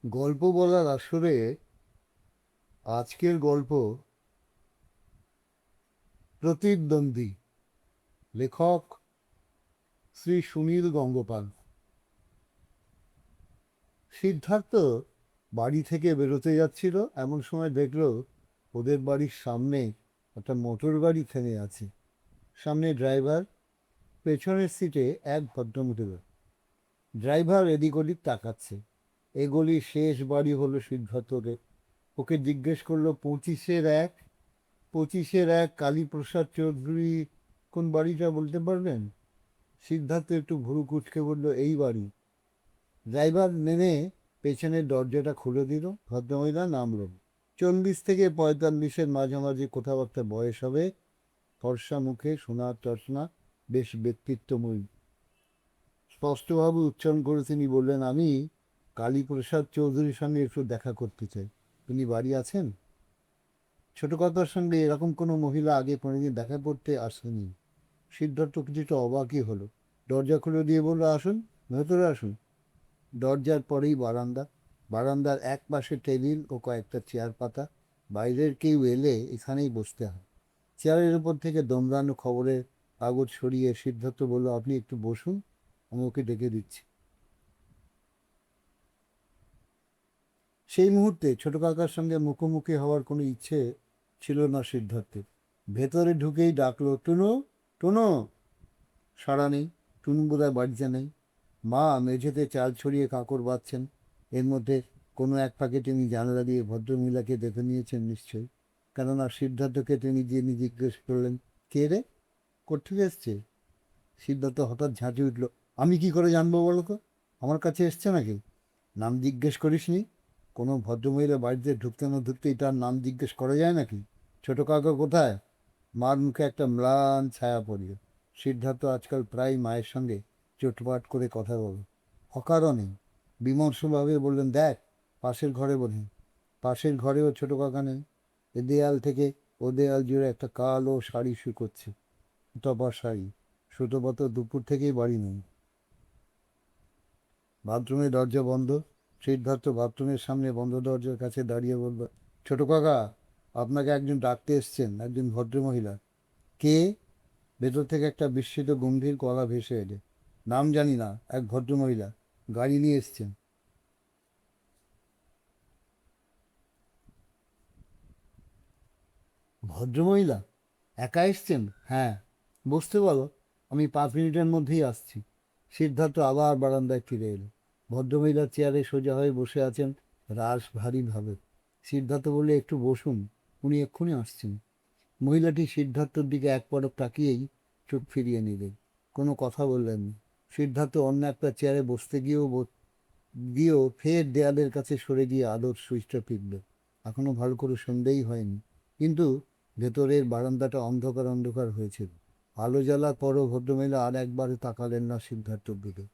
গল্প বলার আসরে আজকের গল্প প্রতিদ্বন্দ্বী। লেখক শ্রী সুনীল গঙ্গোপাল। সিদ্ধার্থ বাড়ি থেকে বেরোতে যাচ্ছিল, এমন সময় দেখলো ওদের বাড়ির সামনে একটা মোটর গাড়ি থেমে আছে। সামনে ড্রাইভার, পেছনের সিটে এক ভদ্রমহিলা। ড্রাইভার এদিক ওদিক তাকাচ্ছে। এ গলির শেষ বাড়ি হলো সিদ্ধার্থকে। ওকে জিজ্ঞেস করলো, 25-এর 1? 25-এর 1 কালীপ্রসাদ চৌধুরী কোন বাড়িটা বলতে পারবেন? সিদ্ধার্থ একটু ভুরু কুঁচকে বলল, এই বাড়ি। ড্রাইভার নেমে পেছনের দরজাটা খুলে দিল। ভদ্রমহিলা নামলেন। 40 থেকে 45-এর মাঝামাঝি কথাবার্তা বয়স হবে। ফর্সা মুখে, সোনার চশমা, বেশ ব্যক্তিত্বময়ী। স্পষ্টভাবে উচ্চারণ করে তিনি বললেন, আমি কালীপ্রসাদ চৌধুরীর সঙ্গে একটু দেখা করতে চাই। তিনি বাড়ি আছেন? ছোট কথার সঙ্গে এরকম কোনো মহিলা আগে কোনোদিন দেখা করতে আসেনি। সিদ্ধার্থ কিছুটা অবাকই হলো। দরজা খুলে দিয়ে বলল, আসুন, ভেতরে আসুন। দরজার পরেই বারান্দা। বারান্দার এক পাশে টেবিল ও কয়েকটা চেয়ার পাতা। বাইরের কেউ এলে এখানেই বসতে হয়। চেয়ারের উপর থেকে দমড়ানো খবরের কাগজ সরিয়ে সিদ্ধার্থ বলল, আপনি একটু বসুন, আমি ওকে ডেকে দিচ্ছি। সেই মুহূর্তে ছোট কাকার সঙ্গে মুখোমুখি হওয়ার কোনো ইচ্ছে ছিল না সিদ্ধার্থের। ভেতরে ঢুকেই ডাকলো, টুনু, টুনু। সাড়া নেই। টুনু বোধহয় বাড়িতে নেই। মা মেঝেতে চাল ছড়িয়ে কাঁকড় বাঁধছেন। এর মধ্যে কোনো এক ফাঁকে তিনি জানালা দিয়ে ভদ্রমহিলাকে দেখে নিয়েছেন নিশ্চয়ই, কেননা সিদ্ধার্থকে তিনি জিজ্ঞেস করলেন, কে রে, কোত্থেকে এসছে? সিদ্ধার্থ হঠাৎ ঝাঁচি উঠল, আমি কি করে জানবো বলো তো? আমার কাছে এসছে নাকি? নাম জিজ্ঞেস করিসনি? কোনো ভদ্রমহিলা বাড়িতে ঢুকতে না ঢুকতেই তার নাম জিজ্ঞেস করা যায় নাকি? ছোট কাকা কোথায়? মার মুখে একটা ম্লান ছায়া পড়ল। সিদ্ধার্থ আজকাল প্রায় মায়ের সঙ্গে চোটপাট করে কথা বলে। অকারণে বিমর্ষভাবে বললেন, দেখ, পাশের ঘরে বোধহয়। পাশের ঘরেও ছোট কাকা নেই। এ দেয়াল থেকে ও দেয়াল জুড়ে একটা কালো শাড়ি শুকোচ্ছে। তপা শাড়ি। সুতোপত দুপুর থেকেই বাড়ি নেই। বাথরুমের দরজা বন্ধ। সিদ্ধার্থ বাথরুমের সামনে বন্ধ দরজার কাছে দাঁড়িয়ে বলল, ছোট কাকা, আপনাকে একজন ডাকতে এসছেন, একজন ভদ্রমহিলা। কে? ভেতর থেকে একটা বিস্মিত গম্ভীর গলা ভেসে এলে। নাম জানি না, এক ভদ্রমহিলা, গাড়ি নিয়ে এসছেন। ভদ্রমহিলা? একা এসছেন? হ্যাঁ। বসতে বলো, আমি 5 মিনিটের মধ্যেই আসছি। সিদ্ধার্থ আবার বারান্দায় ফিরে এলো। ভদ্রমহিলা চেয়ারে সোজা হয়ে বসে আছেন, রাশ ভারীভাবে। সিদ্ধার্থ বললে, একটু বসুন, উনি এক্ষুনি আসছেন। মহিলাটি সিদ্ধার্থর দিকে এক পলক তাকিয়েই চোখ ফিরিয়ে নিলেন। কোনো কথা বললেন না। সিদ্ধার্থ অন্য একটা চেয়ারে বসতে গিয়েও ফের দেয়ালের কাছে সরে গিয়ে আলোর সুইচটা টিপল। এখনো ভালো করে সন্ধেই হয়নি, কিন্তু ভেতরের বারান্দাটা অন্ধকার অন্ধকার হয়েছিল। আলো জ্বালার পরও ভদ্রমহিলা আর একবারে তাকালেন না সিদ্ধার্থর দিকে।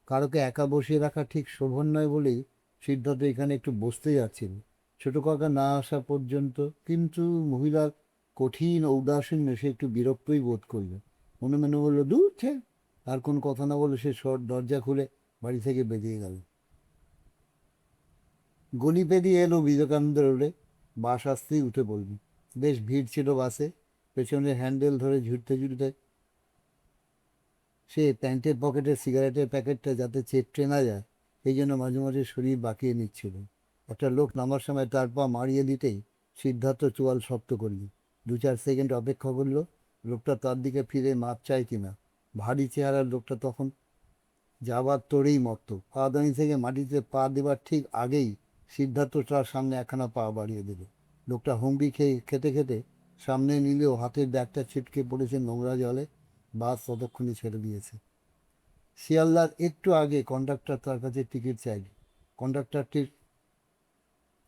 কারোকে একা বসিয়ে রাখা ঠিক শোভন নয় বলেই সিদ্ধার্থ এখানে একটু বসতে যাচ্ছিল, ছোট কাকা না আসা পর্যন্ত। কিন্তু মহিলার কঠিন ঔদাসীন্য সে একটু বিরক্তই বোধ করল। মনে মনে বলল, দূর ছে। আর কোন কথা না বলে সে দরজা খুলে বাড়ি থেকে বেরিয়ে গেল। গলি পেরিয়ে এলো বিবেকানন্দ রোডে। বাস আসতেই উঠে পড়ল। বেশ ভিড় ছিল বাসে। পেছনের হ্যান্ডেল ধরে ঝুড়তে ঝুড়তে সে প্যান্টের পকেটে সিগারেটের প্যাকেটটা যাতে চেপটে না যায়, এই জন্য মাঝে মাঝে শরীর বাঁকিয়ে নিচ্ছিল। একটা লোক নামার সময় তার পা মারিয়ে দিতেই সিদ্ধার্থ চোয়াল শক্ত করল। 2-4 সেকেন্ড অপেক্ষা করলো, লোকটা তার দিকে ফিরে মাপ চায় কিনা। ভারী চেহারার লোকটা তখন যাবার তোড়েই মত্ত। পাদানি থেকে মাটিতে পা দেবার ঠিক আগেই সিদ্ধার্থ তার সামনে একখানা পা বাড়িয়ে দিল। লোকটা হুমড়ি খেতে খেতে সামনে নিলেও হাতের ব্যাগটা ছিটকে পড়েছে নোংরা জলে। বাস ততক্ষণে ছেড়ে দিয়েছে। শিয়ালদার একটু আগে কন্ডাক্টর তার কাছে টিকিট চাইল। কন্ডাক্টরটির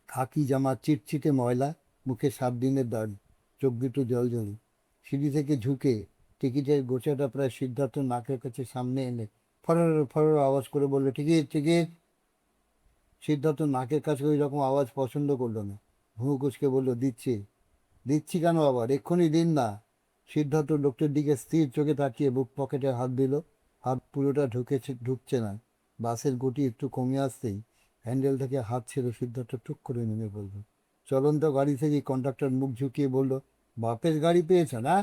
খাকি জামা চিটচিটে ময়লা, মুখে 7 দিনের দাড়ি, চোখ দুটো জলজলি। সিঁড়ি থেকে ঝুঁকে টিকিটের গোছাটা প্রায় সিদ্ধার্থ নাকের কাছে সামনে এনে ফরর ফরর আওয়াজ করে বললো, টিকিট, টিকিট। সিদ্ধার্থ নাকের কাছে ওই রকম আওয়াজ পছন্দ করলো না। ভুঁ কুচকে বলল, দিচ্ছি। দিচ্ছি কেন আবার, এক্ষুনি দিন না। সিদ্ধার্থ লোকটির দিকে স্থির চোখে তাকিয়ে বুক পকেটে হাত দিল। হাত পুরোটা ঢুকছে না। বাসের গতি একটু কমে আসতেই হ্যান্ডেল থেকে হাত ছেড়ে সিদ্ধার্থ টুক করে নেমে পড়ল। চলন্ত গাড়ি থেকে কন্ডাক্টর মুখ ঝুঁকিয়ে বলল, বাপের গাড়ি পেয়েছ না?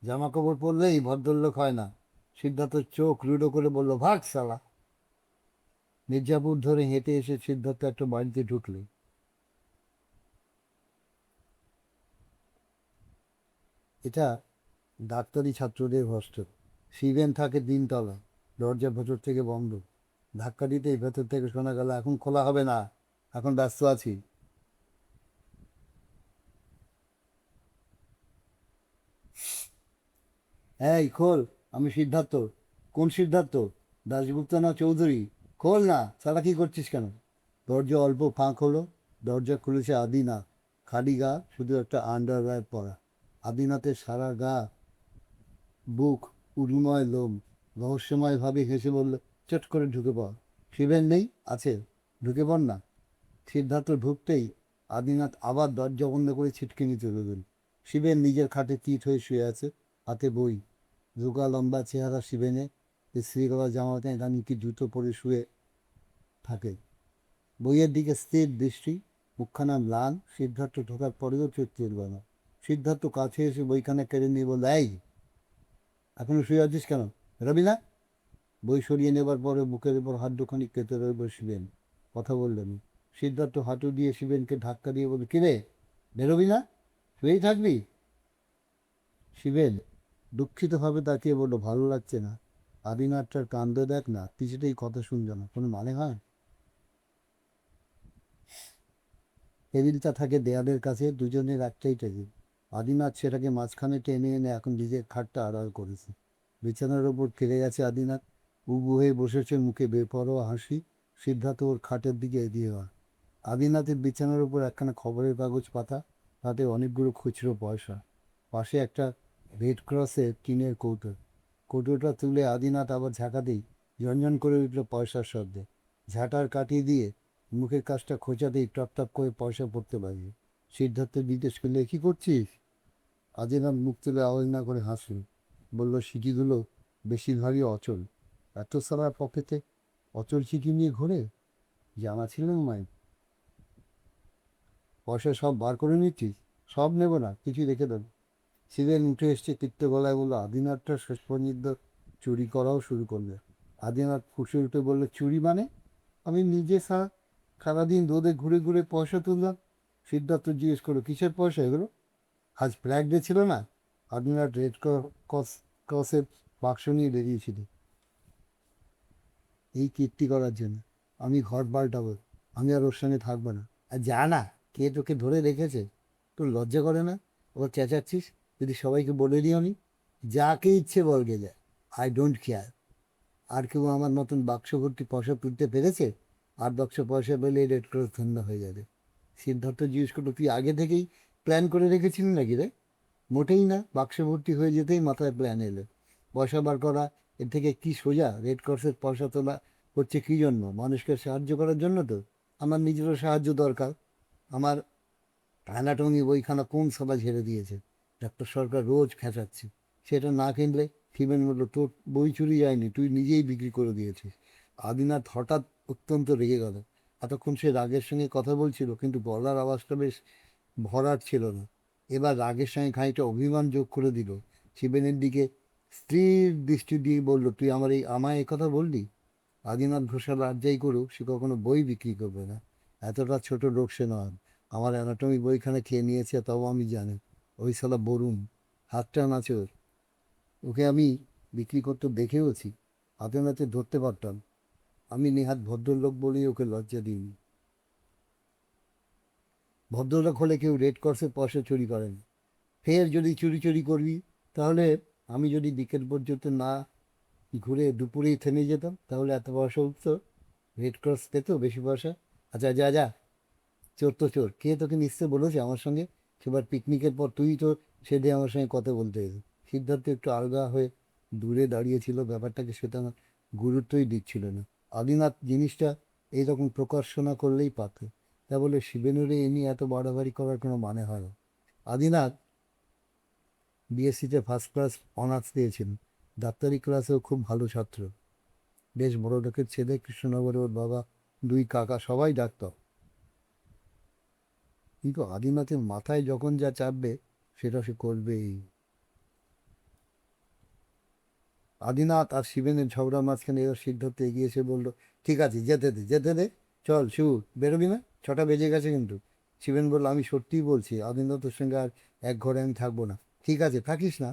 জামা কাপড় পরলেই ভদ্রলোক হয় না। সিদ্ধার্থ চোখ রুডো করে বলল, ভাগ সালা। মির্জাপুর ধরে হেঁটে এসে সিদ্ধার্থ একটা বাড়িতে ঢুকলে। এটা ডাক্তারি ছাত্রদের হস্টেল। শিবেন থাকে 3 তলা, দরজা ভেতর থেকে বন্ধ। ধাক্কা দিতেই ভেতর থেকে শোনা গেল, এখন খোলা হবে না, এখন ব্যস্ত আছি। এই খোল, আমি সিদ্ধার্থ। কোন সিদ্ধার্থ? দাশগুপ্ত না চৌধুরী? খোল না, সারা কি করছিস কেন? দরজা অল্প ফাঁক হলো। দরজা খুলেছে আদিনাথ। খালি গা, শুধু একটা আন্ডারওয়্যার পরা। আদিনাথের সারা গা, বুক, উরুময় লোম। রহস্যময়ভাবে হেসে বলল, চট করে ঢুকে পড়। শিবেন নেই? আছে, ঢুকে পড় না। সিদ্ধার্থ ঢুকতেই আদিনাথ আবার দরজা বন্ধ করে ছিটকিনি তুলে দিল। শিবেন নিজের খাটে চিত হয়ে শুয়ে আছে, হাতে বই। রোগা লম্বা চেহারা শিবেনের, ইস্ত্রি করা জামাতে রানিটি জুতো পরে শুয়ে থাকে। বইয়ের দিকে স্থির দৃষ্টি, মুখখানা ম্লান। সিদ্ধার্থ ঢোকার পরেও চোখ তুলল না। সিদ্ধার্থ কাছে এসে বইখানা কেড়ে নিয়ে বলল, এই, এখনো শুয়ে আছিস কেন? রবি না? বই সরিয়ে নেবার পরে বুকের উপর হাত দুখানি কেটে রয়ে বসলেন। কথা বললেন। সিদ্ধার্থ হাঁটু দিয়ে শিবেনকে ধাক্কা দিয়ে বলল, কিরে, বেরোবি না? শুয়েই থাকবি? শিবেন দুঃখিতভাবে তাকিয়ে বলল, ভালো লাগছে না। আদিনাথটার কাণ্ড দেখ না, কিছুতেই কথা শুনছে না, কোনো মানে হয়? টেবিলটা থাকে দেয়ালের কাছে, দুজনের একটাই টেবিল। আদিনাথ সেটাকে মাঝখানে টেনে এনে এখন নিজের খাটটা আড়াল করেছে। বিছানার ওপর খেলে গেছে আদিনাথ, উবু হয়ে বসেছে, মুখে বেপরোয়া হাসি। সিদ্ধার্থ ওর খাটের দিকে এগিয়ে হয়। আদিনাথের বিছানার উপর একখানা খবরের কাগজ পাতা, তাতে অনেকগুলো খুচরো পয়সা। পাশে একটা রেড ক্রসের টিনের কৌটো। কৌটোটা তুলে আদিনাথ আবার ঝাঁকাতেই ঝনঝন করে উঠল পয়সার শব্দে। ঝাঁটার কাটিয়ে দিয়ে মুখের কাজটা খোঁচাতেই টপ টপ করে পয়সা পড়তে পারবে। সিদ্ধার্থ জিজ্ঞেস করলে, কী করছিস? আদিনাথ মুখ তুলে আওয়াজ না করে হাসল। বলল, সিটিগুলো বেশিরভাগই অচল। এত সারা পকেটে অচল চিঠি নিয়ে ঘোরে, জানা ছিল না মাই। পয়সা সব বার করে নিচ্ছিস? সব নেব না, কিছু রেখে দেবো। শিবেন উঠে এসছে তৃপ্ত গলায় বললো, আদিনাথটা শেষ পর্যন্ত চুরি করাও শুরু করবে। আদিনাথ ফুসে উঠে বললো, চুরি মানে? আমি নিজে সারাদিন রোদে ঘুরে ঘুরে পয়সা তুললাম। সিদ্ধার্থ জিজ্ঞেস করলো, কিসের পয়সা এগুলো? আজ ফ্ল্যাগ ডে ছিল না? আদিনাথ রেড ক্রসের বাক্স নিয়ে বেরিয়েছিল এই কীর্তি করার জন্য। আমি ঘর পাল্টাবো, আমি আর ওর সঙ্গে থাকবো না। আর যা না, কে তোকে ধরে রেখেছে? তোর লজ্জা করে না? ওর চেঁচাচ্ছিস? যদি সবাইকে বলে দিও নি। যাকে ইচ্ছে বলগে যায়, আই ডোন্ট কেয়ার। আর কেউ আমার মতন বাক্স ভর্তি পয়সা তুলতে পেরেছে? 8 বাক্স পয়সা পেলে রেড ক্রস ধান্দা হয়ে যাবে। সিদ্ধার্থ জিজ্ঞেস করলো, তুই আগে থেকেই প্ল্যান করে রেখেছিলি নাকি রে? মোটেই না, বাক্স ভর্তি হয়ে যেতেই মাথায় প্ল্যান এলো। পয়সা বার করা এর থেকে কি সোজা? রেড ক্রসের পয়সা তোলা হচ্ছে কী জন্য? মানুষকে সাহায্য করার জন্য তো। আমার নিজেরও সাহায্য দরকার। আমার অ্যানাটমি বইখানা কোন সভা ঝেড়ে দিয়েছে, ডাক্তার সরকার রোজ খেঁচাচ্ছে। সেটা না কিনলে শিবেন বলল, তোর বই চুরি যায়নি, তুই নিজেই বিক্রি করে দিয়েছিস। আদিনাথ হঠাৎ অত্যন্ত রেগে গেল। এতক্ষণ সে রাগের সঙ্গে কথা বলছিল, কিন্তু গলার আওয়াজটা বেশ ভরাট ছিল না। এবার রাগের সঙ্গে খানিকটা অভিমান যোগ করে দিল। শিবেনের দিকে স্থির দৃষ্টি দিয়ে বলল, তুই আমায় এই কথা বললি? আদিনাথ ঘোষাল আর যাই করুক, সে কখনো বই বিক্রি করবে না। এতটা ছোট লোক সে নয়। আমার অ্যানাটমি বইখানে খেয়ে নিয়েছে, তাও আমি জানি। ওই শালা বরুণ, হাতটা নাচে ওর। ওকে আমি বিক্রি করতে দেখেওছি, হাতে নাতে ধরতে পারতাম। আমি নেহাত ভদ্রলোক বলেই ওকে লজ্জা দিইনি। ভদ্রলোক হলে কেউ রেড ক্রসের পয়সা চুরি করেন। ফের যদি চুরি চুরি করবি, তাহলে আমি যদি বিকেল পর্যন্ত না ঘুরে দুপুরেই থেমে যেতাম, তাহলে এত পয়সা উঠতো। রেড ক্রস পেত বেশি পয়সা। আচ্ছা, যা যা, চোর তো চোর। কে তোকে নিশ্চয় বলেছে আমার সঙ্গে? সেবার পিকনিকের পর তুই তো সেদে আমার সঙ্গে কথা বলতে এলি। সিদ্ধার্থ একটু আলগা হয়ে দূরে দাঁড়িয়েছিল, ব্যাপারটাকে সেটা গুরুত্বই দিচ্ছিল না। আদিনাথ জিনিসটা এইরকম প্রকাশনা করলেই পারত। তা বলে শিবেনুরে এ নিয়ে এত বাড়াবাড়ি করার কোনো মানে হয় না। আদিনাথ বিএসসিতে ফার্স্ট ক্লাস অনার্স পেয়েছেন। ডাক্তারি ক্লাসেও খুব ভালো ছাত্র। বেশ বড় লোকের ছেলে, কৃষ্ণনগরে ওর বাবা দুই কাকা সবাই ডাক্তার। কিন্তু আদিনাথের মাথায় যখন যা চাপবে সেটা সে করবেই। আদিনাথ আর শিবেনের ঝগড়া মাঝখানে এবার সিদ্ধার্থ এগিয়ে এসে বলল, ঠিক আছে, যেতে দে যেতে দে, চল শিবু, বেরোবি না? 6টা বেজে গেছে কিন্তু। শিবেন বলল, আমি সত্যিই বলছি, আদিনাথের সঙ্গে আর এক ঘরে আমি থাকবো না। ঠিক আছে, থাকিস না,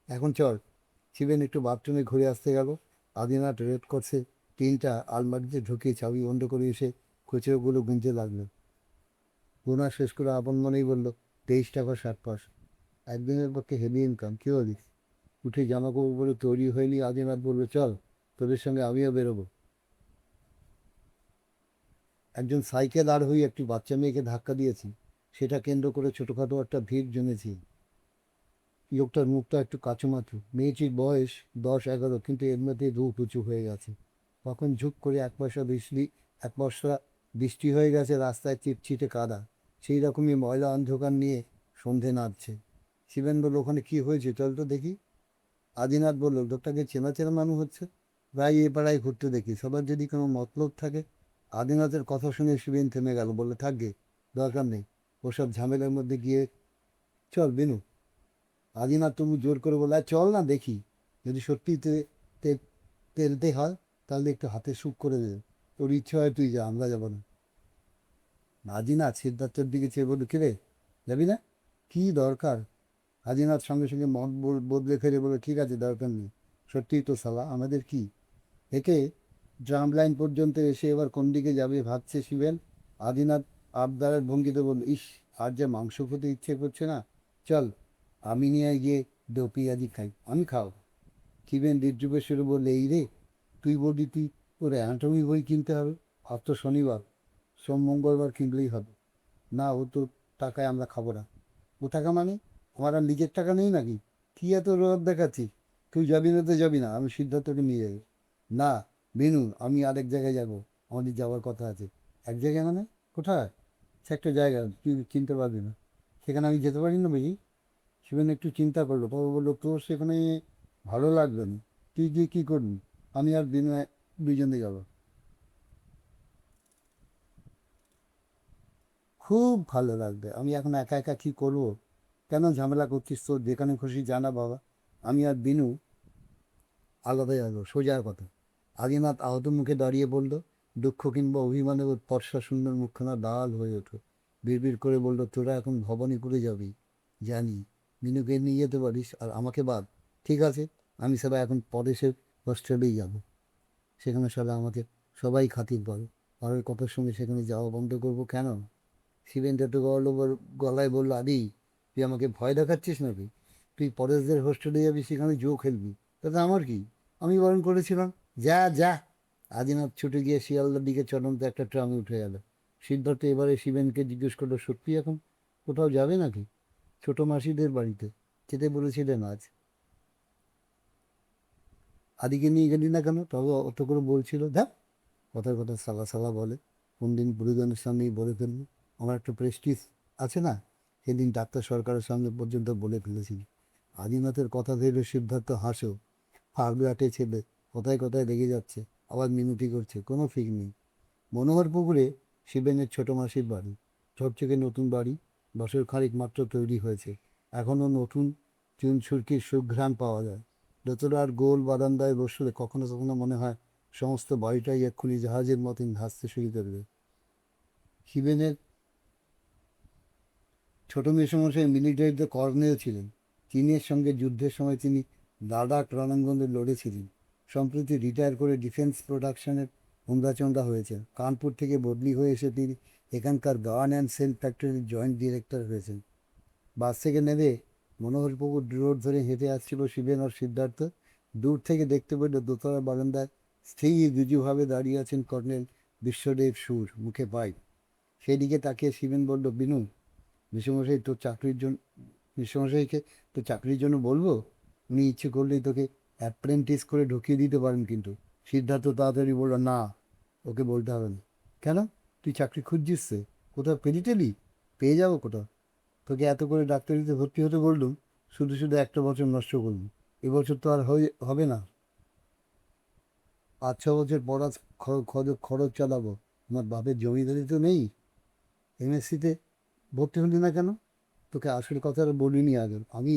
এখন চল। শিবেন একটু বাথরুমে ঘুরে আসতে গেল। আদিনাথ রেড করছে টিনটা আলমারিতে ঢুকিয়ে চাবি বন্ধ করে এসে খুচরোগুলো গুনতে লাগলো। গোনা শেষ করে আপন মনেই বলল, 23 টাকা 60 পয়সা। একদিনের পক্ষে হেভি ইনকাম, কী বলিস? উঠে জামা কাপড় পরে তৈরি হয়নি, আদিনাথ বলবে, চল তোদের সঙ্গে আমিও বেরোবো। একজন সাইকেল আর হয়ে একটি বাচ্চা মেয়েকে ধাক্কা দিয়েছি, সেটা কেন্দ্র করে ছোটোখাটো একটা ভিড় জমেছি। লোকটার মুখটা একটু কাচুমাচু, মেয়েটির বয়স 10-11, কিন্তু এর মধ্যে রূপ উঁচু হয়ে গেছে। কখন ঝুঁক করে এক পশলা বৃষ্টি হয়ে গেছে, রাস্তায় চিটচিটে কাদা, সেই রকমই ময়লা অন্ধকার নিয়ে সন্ধে নামছে। শিবেন বলল, ওখানে কি হয়েছে চল তো দেখি। আদিনাথ বলল, লোকটাকে চেনা চেনা মানুষ হচ্ছে, প্রায় এ পাড়ায় ঘুরতে দেখি, সবার যদি কোনো মতলব থাকে। আদিনাথের কথা শুনে শিবেন থেমে গেল, বললে, থাকবে, দরকার নেই ওসব ঝামেলার মধ্যে গিয়ে, চল বিনু। আদিনাথ তবু জোর করে বলল, "আর চল না দেখি, যদি সত্যি তেলতে হয় তাহলে একটু হাতে সুখ করে দে, তোর ইচ্ছে হয় তুই যা, আমরা যাবো না।" আদিনাথ সিদ্ধার্থের দিকে চেয়ে বলল, কিরে, যাবি না? কি দরকার? আদিনাথ সঙ্গে সঙ্গে মন বদলে ফেলে বলে, ঠিক আছে, দরকার নেই। সত্যিই তো সালা, আমাদের কি? একে ড্রাম লাইন পর্যন্ত এসে এবার কোন দিকে যাবে ভাবছে শিবেন। আদিনাথ আবদারের ভঙ্গিতে বলল, ইস, আর যে মাংস খেতে ইচ্ছে করছে না, চল আমি নিয়ে গিয়ে দো পেঁয়াজি খাই। আমি খাও? শিবেন দিব্যের সুরে বললে, এই রে, তুই বলবি তুই ওর অ্যানাটমি বই কিনতে হবে, আজ তো শনিবার, মঙ্গলবার কিনলেই হবে। না, ও তো টাকায় আমরা খাবো না। ও টাকা মানে? আমার আর নিজের টাকা নেই নাকি? কি এত রোদ দেখাচ্ছিস? তুই যাবি না তো যাবি না, আমি সিদ্ধার্থকে নিয়ে যাবো। না বিনু, আমি আরেক জায়গায় যাব, আমাদের যাওয়ার কথা আছে। এক জায়গায় মানে? কোথায়? সে একটা জায়গা, তুই চিনতে পারবি না, সেখানে আমি যেতে পারি না বুঝি। শিবেন একটু চিন্তা করলো, তবে বললো, তোর সেখানে ভালো লাগবে না, তুই গিয়ে কী করবি? আমি আর বিনু দুজনে যাব। খুব ভালো লাগবে, আমি এখন একা একা কী করবো? কেন ঝামেলা করছিস? তোর যেখানে খুশি জানা বাবা, আমি আর বিনু আলাদা যাবো, সোজা কথা। আদিনাথ আহত মুখে দাঁড়িয়ে বলল, দুঃখ কিংবা অভিমানে ওর ফর্সা সুন্দর মুখখানা লাল হয়ে ওঠে। বিড়বিড় করে বলল, তোরা এখন ভবানীপুরে যাবি, জানি, মিনুকে নিয়ে যেতে পারিস, আর আমাকে বাদ। ঠিক আছে, আমি সবাই এখন পরেশের হোস্টেলেই যাব, সেখানে সবাই আমাকে সবাই খাতির করে। পরের কথার সঙ্গে সেখানে যাওয়া বন্ধ করবো কেন? শিবেন তো গলায় বলল, আদি, তুই আমাকে ভয় দেখাচ্ছিস নাকি? তুই পরেশদের হোস্টেলে যাবি, সেখানে জো খেলবি, তাতে আমার কি? আমি বারণ করেছিলাম, যা যা। আদিনাথ ছুটে গিয়ে শিয়ালদার দিকে চলন্ত একটা ট্রামে উঠে গেল। সিদ্ধার্থ এবারে শিবেনকে জিজ্ঞেস করলো, সত্যি এখন কোথাও যাবে নাকি? ছোট মাসিদের বাড়িতে যেতে বলেছিলেন আজ। আদিকে নিয়ে গেলি না কেন? তবে অত করে বলছিল, দেখ, কথার কথা সালা সালা বলে, কোন দিন গুরুজনের সামনেই বলে ফেলবো, আমার একটা প্রেস্টিজ আছে না? সেদিন ডাক্তার সরকারের সামনে পর্যন্ত বলে ফেলেছি। আদিনাথের কথা ভেবে সিদ্ধার্থ হাসেও, ফাগলাটে ছেলে, কথায় কথায় রেগে যাচ্ছে, আবার মিনতি করছে, কোনো ঠিক নেই। মনোহরপুকুরে শিবেনের ছোট মাসির বাড়ি, ঝকঝকে নতুন বাড়ি, বছর খানিক মাত্র তৈরি হয়েছে, এখনও নতুন চুন সুরকির সুঘ্রাণ পাওয়া যায়। দোতলার গোল বারান্দায় বসলে কখনো কখনো মনে হয় সমস্ত বাড়িটাই এক্ষুনি জাহাজের মতন ভাসতে শুরু করবে। শিবেনের ছোট মেসমশাই মিলিটারিতে কর্নেল ছিলেন। চীনের সঙ্গে যুদ্ধের সময় তিনি লাদাখ রণাঙ্গনে লড়েছিলেন। সম্প্রতি রিটায়ার করে ডিফেন্স প্রোডাকশনের হুন্দাচন্দা হয়েছেন। কানপুর থেকে বদলি হয়ে এসে তিনি এখানকার গান অ্যান্ড সেল ফ্যাক্টরির জয়েন্ট ডিরেক্টর হয়েছেন। বাস থেকে নেমে মনোহরপুকুর রোড ধরে হেঁটে আসছিল শিবেন আর সিদ্ধার্থ। দূর থেকে দেখতে পেল দোতলা বারান্দায় স্থির ঋজুভাবে দাঁড়িয়ে আছেন কর্নেল বিশ্বদেব সুর, মুখে পাইপ। সেদিকে তাকিয়ে শিবেন বলল, বিনু, মেসমশাই তোর চাকরির জন্য মেসমশাইকে তোর চাকরির জন্য বলবো? উনি ইচ্ছে করলেই তোকে অ্যাপ্রেন্টিস করে ঢুকিয়ে দিতে পারেন কিন্তু। সিদ্ধার্থ তাড়াতাড়ি বলল, না, ওকে বলতে হবে না। কেন? তুই চাকরি খুঁজছিস সে? কোথাও পেলি টেলি? পেয়ে যাবো কোথাও। তোকে এত করে ডাক্তারিতে ভর্তি হতে বললুম, শুধু শুধু একটা বছর নষ্ট করবি। এবছর তো আর হবে না, 5-6 বছর পড়া খরচ চালাবো, আমার বাপের জমিদারি তো নেই, এমএসসিতে ভর্তি হলি না কেন? তোকে আসল কথাটা বলিনি আগে, আমি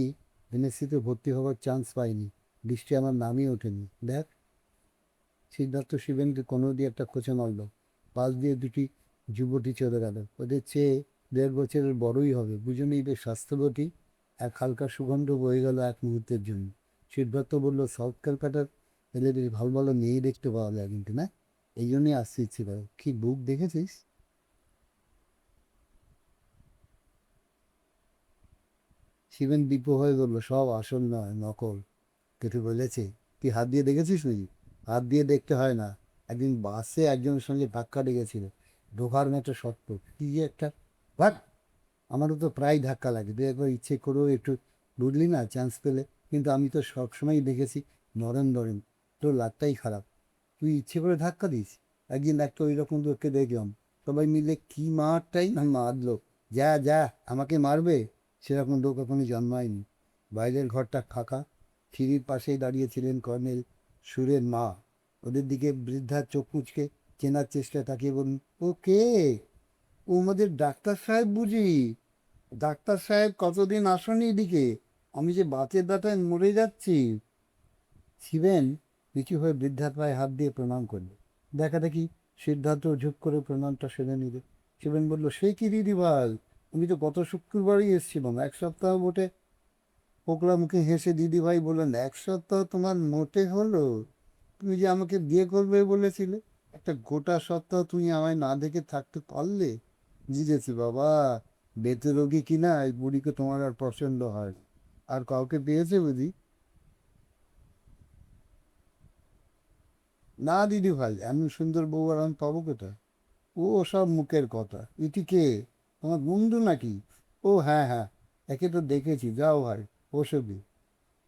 এমএসসিতে ভর্তি হওয়ার চান্স পাইনি, লিস্টে আমার নামই ওঠেনি। দেখ, সিদ্ধার্থ শিবেনকে কোনো দিয়ে একটা খোঁচা মারল, পাশ দিয়ে দুটি যুবতী চলে গেল, ওদের চেয়ে 1.5 বছরের বড়ই হবে, দুজনেই বেশ স্বাস্থ্যবতী। এক হালকা সুগন্ধ বয়ে গেল এক মুহূর্তের জন্য। সিদ্ধার্থ বলল, সাউথ কলকাতার এলে বেশ ভালো ভালো মেয়ে দেখতে পাওয়া যায় কিন্তু, না? এই জন্যই আসতে ইচ্ছে করে। কি বুক দেখেছিস? শিবেন বিপ্র হয়ে বলল, সব আসল নয়, নকল। কেটে বলেছে, তুই হাত দিয়ে দেখেছিস নাকি? হাত দিয়ে দেখতে হয় না। একদিন বাসে একজনের সঙ্গে ধাক্কা লেগেছিল, ঢোকার মতো শক্ত, কি যে একটা, বাট আমারও তো প্রায় ধাক্কা লাগে, দু একবার ইচ্ছে করেও একটু, বুঝলি না, চান্স পেলে। কিন্তু আমি তো সবসময়ই দেখেছি নরেন নরেন, তোর লাকটাই খারাপ। তুই ইচ্ছে করে ধাক্কা দিস। একদিন একটা ওই রকম লোককে দেখলাম, সবাই মিলে কি মারটাই না মারলো, যা যা আমাকে মারবে, সেরকম লোক এখনই জন্মায়নি। বাইরের ঘরটা ফাঁকা, সিঁড়ির পাশেই দাঁড়িয়েছিলেন কর্নেল সুরের মা। ওদের দিকে বৃদ্ধার চোখ মুচকে চেনার চেষ্টায় তাকিয়ে বলুন, ও কে? ও আমাদের ডাক্তার সাহেব বুঝি? ডাক্তার সাহেব কতদিন আসনি এদিকে? আমি যে বাতের দাঁতায় মরে যাচ্ছি। শিবেন নিচু হয়ে বৃদ্ধার পায়ে হাত দিয়ে প্রণাম করল। দেখা দেখি সিদ্ধার্থ ঝুঁক করে প্রণামটা সেরে নিল। শিবেন বলল, সে কি দিদি ভাই, আমি তো গত শুক্রবারই এসেছিলাম, 1 সপ্তাহ মোটে। পোকলা মুখে হেসে দিদি ভাই বললেন, 1 সপ্তাহ তোমার মোটে হলো? তুমি যে আমাকে বিয়ে করবে বলেছিলে, একটা গোটা সপ্তাহ তুমি আমায় না দেখে থাকতে পারলে? বুঝেছি বাবা, বেতে রোগী কিনা এই বুড়িকে তোমার আর পছন্দ হয়। আর কাউকে পেয়েছে বুঝি? না দিদি ভাই, এমন সুন্দর বউ আর আমি পাবো কোথায়? ও সব মুখের কথা। ইতি কে, তোমার বন্ধু নাকি? ও হ্যাঁ হ্যাঁ, একে তো দেখেছি, যাও ভাই, ওসবই।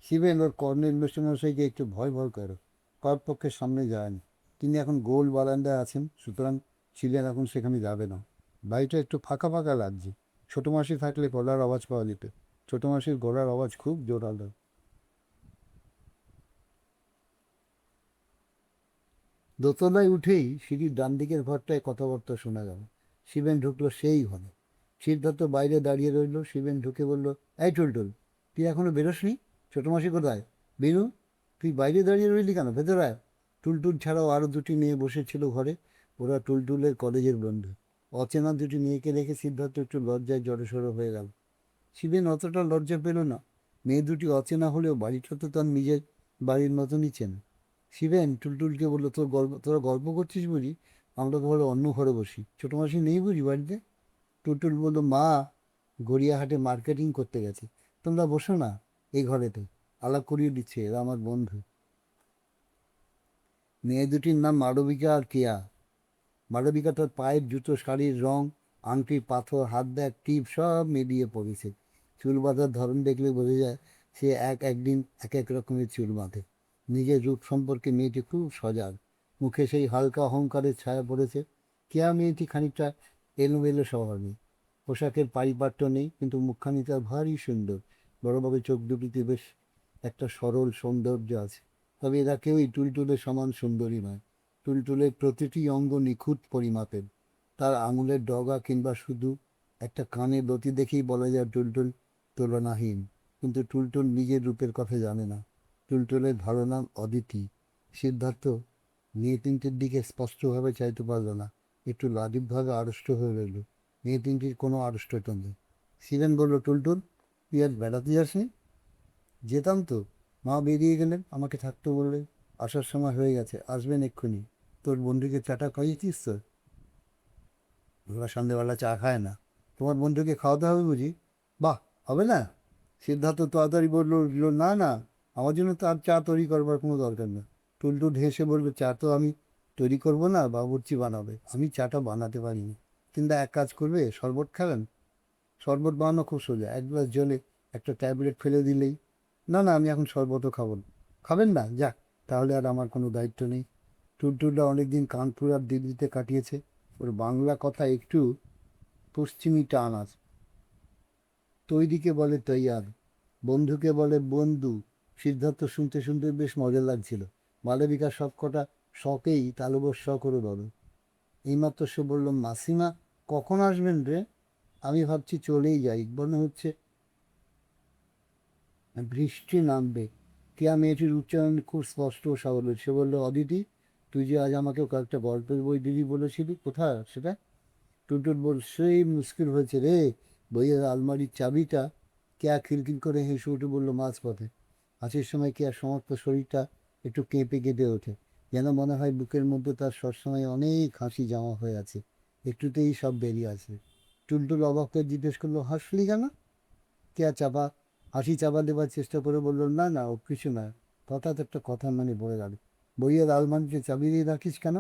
শিবেন ওর কর্নেল মশাইকে একটু ভয় ভয় করে, কর্পক্ষের সামনে যায় না। তিনি এখন গোল বারান্দায় আছেন, সুতরাং শিবেন এখন সেখানে যাবে না। বাড়িটা একটু ফাঁকা ফাঁকা লাগছে। ছোটো মাসি থাকলে গলার আওয়াজ পাওয়া যেত। ছোটো মাসির গলার আওয়াজ খুব জোরালো। দোতলায় উঠেই সিঁড়ির ডান দিকের ঘরটায় কথাবার্তা শোনা গেল। শিবেন ঢুকলো সেই ঘরে। সিদ্ধার্থ বাইরে দাঁড়িয়ে রইল। শিবেন ঢুকে বলল, এই টুলটুল, তুই এখনো বেরোসনি? ছোটো মাসি কোথায়? বিনু, তুই বাইরে দাঁড়িয়ে রইলি কেন, ভেতরে আয়। টুলটুল ছাড়াও আরও দুটি মেয়ে বসেছিল ঘরে। ওরা টুলটুলের কলেজের বন্ধু। অচেনা দুটি মেয়েকে দেখে সিদ্ধার্থ একটু লজ্জায় জড়সড় হয়ে গেল। শিবেন অতটা লজ্জা পেল না। মেয়ে দুটি অচেনা হলেও বাড়িটা তো তার নিজের বাড়ির মতনই চেনে। শিবেন টুলটুলকে বললো, তোরা গল্প করছিস বুঝি? আমরা তো বলো অন্য ঘরে বসি, ছোটো মাসি নেই বুঝি বাড়িতে? টুলটুল বললো, মা গড়িয়াহাটে মার্কেটিং করতে গেছে, তোমরা বসো না এই ঘরেতে, আলাপ করিয়ে দিচ্ছে, এরা আমার বন্ধু। মেয়ে দুটির নাম মালবিকা আর কেয়া। মালবিকা তার পায়ের জুতো, শাড়ির রং, আংটি, পাথর, হাত ব্যাগ, টিপ সব মিলিয়ে পড়েছে। চুল বাঁধার ধরন দেখলে বোঝা যায় সে একদিন এক এক রকমের চুল বাঁধে। নিজের রূপ সম্পর্কে মেয়েটি খুব সজাগ। মুখে সেই হালকা অহংকারের ছায়া পড়েছে। কেয়া মেয়েটি খানিকটা এলোমেলো স্বভাবের। পোশাকের পারিপাট্য নেই, কিন্তু মুখখানি তার ভারী সুন্দর। বড় বড় চোখ দুটিতে বেশ একটা সরল সৌন্দর্য আছে। তবে এরা কেউই টুলটুলের সমান সুন্দরী নয়। টুলটুলের প্রতিটি অঙ্গ নিখুঁত পরিমাপের। তার আঙুলের ডগা কিংবা শুধু একটা কানের লতি দেখেই বলা যায় টুলটুল তুলনাহীন। কিন্তু টুলটুল নিজের রূপের কথা জানে না। টুলটুলের ধারণা অদিতি। সিদ্ধার্থ মেয়ে তিনটির দিকে স্পষ্টভাবে চাইতে পারল না। একটু লাজুকভাবে আড়ষ্ট হয়ে রইল। মেয়ে তিনটির কোনো আড়ষ্টতা নেই। শিবেন বলল, টুলটুল, তুই আর বেড়াতে যাসনি? যেতাম তো, মা বেরিয়ে গেলেন, আমাকে থাকতে বললেন। আসার সময় হয়ে গেছে, আসবেন এক্ষুনি। তোর বন্ধুকে চাটা খাইয়েছিস তো? ওরা সন্ধ্যেবেলা চা খায় না। তোমার বন্ধুকে খাওয়াতে হবে বুঝি? বাহ, হবে না? সিদ্ধার্থ তাড়াতাড়ি বললো, না না, আমার জন্য তো আর চা তৈরি করবার কোনো দরকার নেই। টুলটুল হেসে বলবে, চা তো আমি তৈরি করবো না, বাবুর্চি বানাবে, আমি চাটা বানাতে পারি না। কিন্তু এক কাজ করবে, শরবত খাবেন? শরবত বানানো খুব সোজা, 1 গ্লাস জলে একটা ট্যাবলেট ফেলে দিলেই। না না, আমি এখন শরবতও খাবো না। খাবেন না? যাক, তাহলে আর আমার কোনো দায়িত্ব নেই। টুলটুলরা অনেকদিন কানপুর আর দিল্লিতে কাটিয়েছে। ওর বাংলা কথা একটু পশ্চিমি টান আছে। তৈরিকে বলে তৈয়ার, বন্ধুকে বলে বন্ধু। সিদ্ধার্থ শুনতে শুনতে বেশ মজা লাগছিল। মালবিকা সব কটা শখেই তালবস্য করে বলে। এইমাত্র সে বলল, মাসিমা কখন আসবেন রে? আমি ভাবছি চলেই যাই, মনে হচ্ছে বৃষ্টি নামবে। টিয়া মেয়েটির উচ্চারণ খুব স্পষ্ট ও সাবলীল। সে বলল, অদিতি, তুই যে আজ আমাকে কয়েকটা গল্পের বই দিবি বলেছিলি, কোথায় সেটা? টুনটুন বল, সেই মুশকিল হয়েছে রে। বইয়ের আলমারির চাবিটা। কেয়া খিলখিল করে হেসে উঠে বলল, মাঝপথে। হাসির সময় কেয়ার সমস্ত শরীরটা একটু কেঁপে কেঁপে ওঠে, যেন মনে হয় বুকের মধ্যে তার সবসময় অনেক হাসি জমা হয়ে আছে, একটুতেই সব বেরিয়ে আসে। টুলটুল অবাক হয়ে জিজ্ঞেস করলো, হাসলি কেন? কেয়া হাসি চাপা দেবার চেষ্টা করে বলল, না না, ও কিছু না। হঠাৎ একটা কথা মানে বলে গেল, বইয়ের আলমারিতে চাবি দিয়ে রাখিস কেন?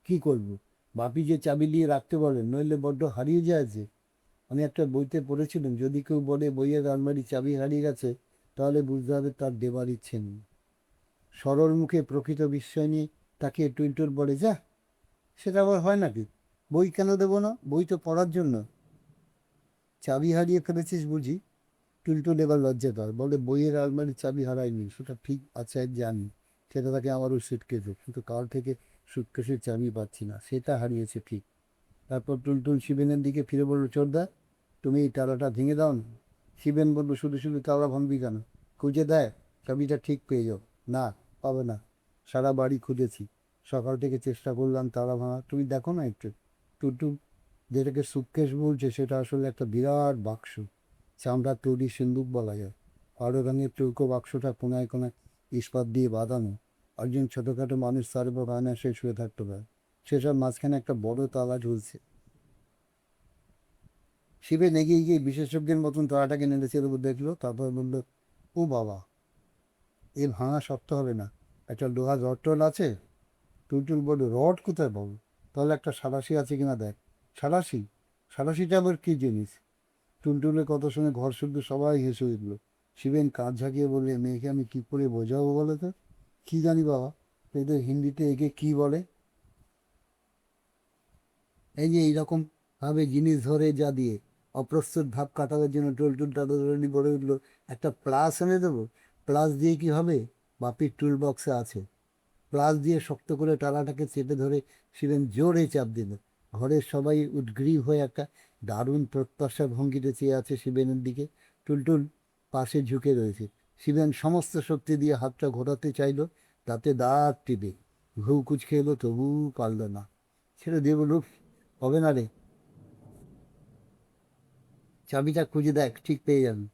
কি করবো? বাপি যে চাবি দিয়ে রাখতে বলেন, নইলে বড্ড হারিয়ে যায় যে। আমি একটা বইতে পড়েছিলাম, যদি কেউ বলে বইয়ের আলমারি চাবি হারিয়ে গেছে, তাহলে বুঝতে হবে তার দেবার ইচ্ছে নেই। সরল মুখে প্রকৃত বিস্ময় নিয়ে তাকে টুইটুল বলে, যা, সেটা আবার হয় নাকি? বই কেন দেবো না? বই তো পড়ার জন্য। চাবি হারিয়ে ফেলেছিস বুঝি? টুলটুল এবার লজ্জা পায়, বলে, বইয়ের আলমারির চাবি হারায়নি, সেটা ঠিক আছে জানি। সেটা তাকে আমারও সুটকেসে, কিন্তু কাল থেকে সুটকেসের চাবি পাচ্ছি না, সেটা হারিয়েছে ঠিক। তারপর টুলটুল শিবেনের দিকে ফিরে বলল, চোরদা, তুমি এই তালাটা ভেঙে দাও না। শিবেন বলল, শুধু শুধু তালা ভাঙবি কেন? খুঁজে দেয়, চাবিটা ঠিক পেয়ে যাও। না, পাবে না। সারা বাড়ি খুঁজেছি, সকাল থেকে চেষ্টা করলাম তালা ভাঙা, তুমি দেখো না একটু। টুলটুল যেটাকে সুটকেস বলছে, সেটা আসলে একটা বিরাট বাক্স, চামড়ার তৈরি সিন্দুক বলা যায়। কালো রঙের চৌকো বাক্সটা কোনায় কোনায় ইস্পাত দিয়ে বাঁধানো। একজন ছোটোখাটো মানুষ তার উপর সে শুয়ে থাকতে পারে। সেসব মাঝখানে একটা বড় তালা ঝুলছে। শিবেন এগিয়ে গিয়ে বিশেষজ্ঞের মতন তালাটাকে নেড়েছে উপর দেখলো, তারপর বললো, ও বাবা, এ ভাঙা শক্ত হবে না। একটা লোহা রড টড আছে? টুলটুল বলল, রড কোথায় পাবো? তাহলে একটা সাঁড়াশি আছে কিনা দেখ। সাঁড়াশি? সাঁড়াশিটা আবার কী জিনিস? টুলটুলের কথা শুনে ঘর শুদ্ধ সবাই হেসে উঠল। শিবেন কাঁধ ঝাঁকিয়ে বললে, মেয়েকে আমি কী করে বোঝাবো বলো তো? কী জানি বাবা, এদের হিন্দিতে একে কী বলে? এই যে এইরকম ভাবে জিনিস ধরে যা দিয়ে অপ্রস্তুত ভাব কাটানোর জন্য টুলটুল তাড়াতাড়ি বলে উঠলো, একটা প্লাস এনে দেবো? প্লাস দিয়ে কি হবে? বাপির টুল বক্সে আছে। প্লাস দিয়ে শক্ত করে টালাটাকে চেপে ধরে শিবেন জোরে চাপ দিল। ঘরের সবাই উদ্গ্রীব হয়ে একটা দারুণ প্রত্যাশার ভঙ্গিতে চেয়ে আছে শিবেনের দিকে। টুলটুল পাশে ঝুঁকে রয়েছে। শিবেন সমস্ত শক্তি দিয়ে হাতটা ঘোরাতে চাইল, তাতে দাঁত টিপে ঘু কুচকে এলো, তবুও পারল না। ছেড়ে দিয়ে বলল, হবে না রে, চাবিটা খুঁজে দেখ, ঠিক পেয়ে যাবি।